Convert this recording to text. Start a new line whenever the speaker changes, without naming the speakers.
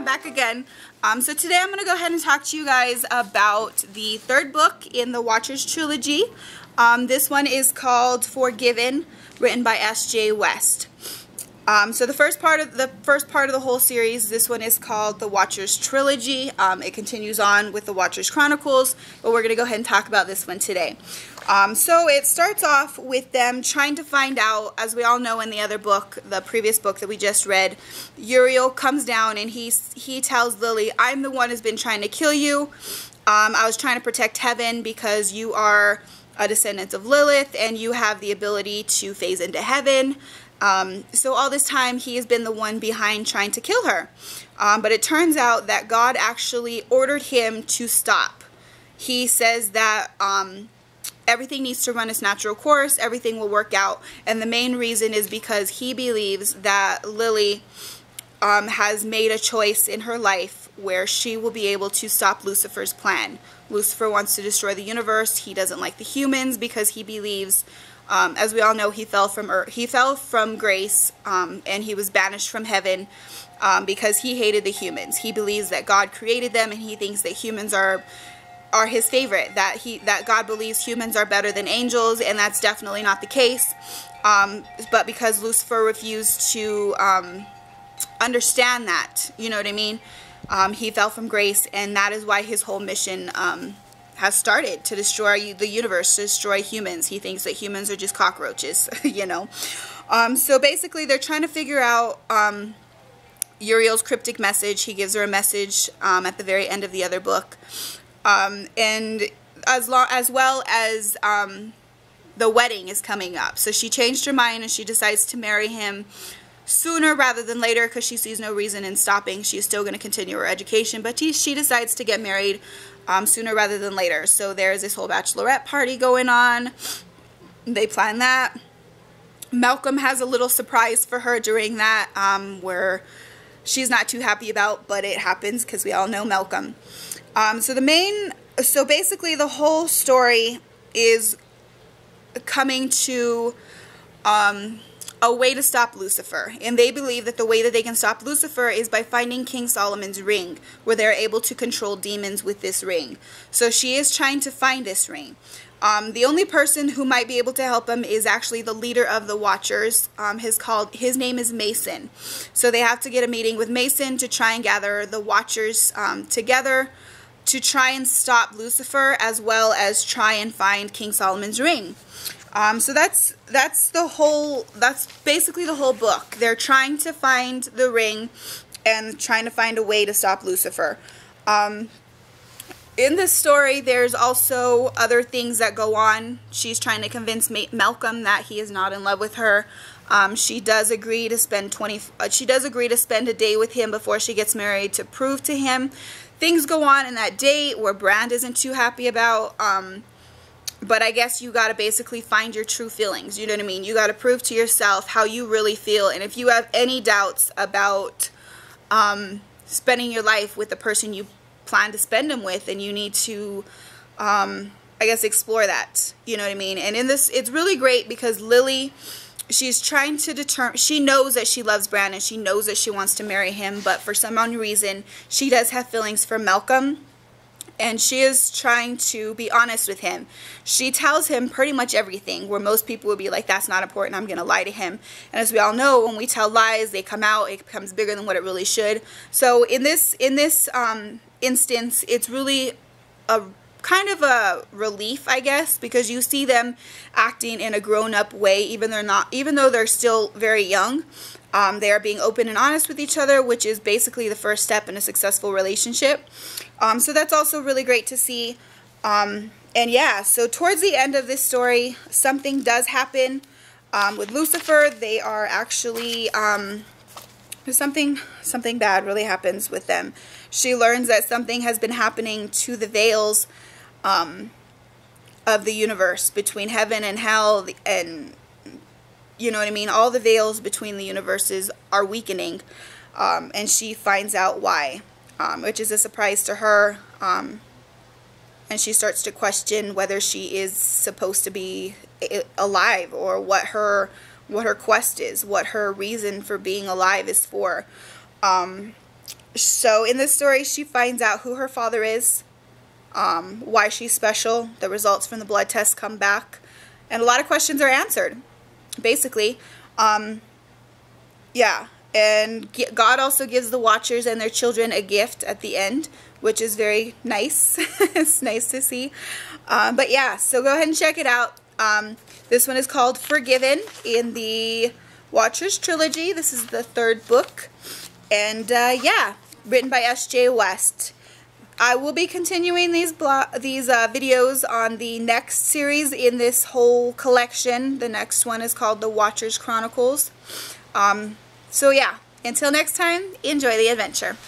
back again. So today I'm going to go ahead and talk to you guys about the third book in the Watchers Trilogy. This one is called Forgiven, written by S.J. West. So the first part of the whole series, this one is called the Watchers Trilogy. It continues on with the Watchers Chronicles, but we're going to go ahead and talk about this one today. So it starts off with them trying to find out, as we all know in the other book, the previous book that we just read, Uriel comes down and he tells Lily, I'm the one who's been trying to kill you. I was trying to protect heaven because you are a descendant of Lilith and you have the ability to phase into heaven. So all this time he has been the one behind trying to kill her. But it turns out that God actually ordered him to stop. He says that everything needs to run its natural course, everything will work out, and the main reason is because he believes that Lily has made a choice in her life where she will be able to stop Lucifer's plan. Lucifer wants to destroy the universe. He doesn't like the humans because he believes, as we all know, he fell from grace and he was banished from heaven because he hated the humans. He believes that God created them and he thinks that humans are his favorite, that God believes humans are better than angels, and that's definitely not the case. But because Lucifer refused to understand that, you know what I mean, he fell from grace, and that is why his whole mission has started, to destroy the universe, to destroy humans. He thinks that humans are just cockroaches, you know. So basically they're trying to figure out Uriel's cryptic message. He gives her a message at the very end of the other book. And as well as the wedding is coming up. So she changed her mind and she decides to marry him sooner rather than later because she sees no reason in stopping. She's still going to continue her education, but she decides to get married sooner rather than later. So there's this whole bachelorette party going on. They plan that. Malcolm has a little surprise for her during that where she's not too happy about, but it happens because we all know Malcolm. So basically the whole story is coming to a way to stop Lucifer. And they believe that the way that they can stop Lucifer is by finding King Solomon's ring, where they're able to control demons with this ring. So she is trying to find this ring. The only person who might be able to help him is actually the leader of the Watchers. His name is Mason. So they have to get a meeting with Mason to try and gather the Watchers together to try and stop Lucifer, as well as try and find King Solomon's ring. So that's basically the whole book. They're trying to find the ring and trying to find a way to stop Lucifer. In this story, there's also other things that go on. She's trying to convince Malcolm that he is not in love with her. She does agree to spend a day with him before she gets married to prove to him. Things go on in that date where Brand isn't too happy about, but I guess you gotta basically find your true feelings, you know what I mean? You gotta prove to yourself how you really feel, and if you have any doubts about spending your life with the person you plan to spend them with, then you need to, I guess, explore that, you know what I mean? And in this, it's really great because Lily, she's trying to determine, she knows that she loves Brandon, she knows that she wants to marry him, but for some unknown reason, she does have feelings for Malcolm, and she is trying to be honest with him. She tells him pretty much everything, where most people would be like, that's not important, I'm going to lie to him. And as we all know, when we tell lies, they come out, it becomes bigger than what it really should. So in this instance, it's really a kind of a relief, I guess, because you see them acting in a grown-up way, even though they're still very young. They are being open and honest with each other, which is basically the first step in a successful relationship. So that's also really great to see. And yeah, so towards the end of this story, something does happen with Lucifer. They are actually something bad really happens with them. She learns that something has been happening to the veils of the universe between heaven and hell, and you know what I mean, all the veils between the universes are weakening, and she finds out why, which is a surprise to her, and she starts to question whether she is supposed to be alive, or what her quest is, what her reason for being alive is for. So in this story, she finds out who her father is, why she's special, the results from the blood test come back, and a lot of questions are answered, basically. Yeah, and God also gives the Watchers and their children a gift at the end, which is very nice. It's nice to see. But yeah, so go ahead and check it out. This one is called Forgiven in the Watchers Trilogy. This is the 3rd book. And yeah, written by S.J. West. I will be continuing these videos on the next series in this whole collection. The next one is called The Watchers Chronicles. So yeah, until next time, enjoy the adventure.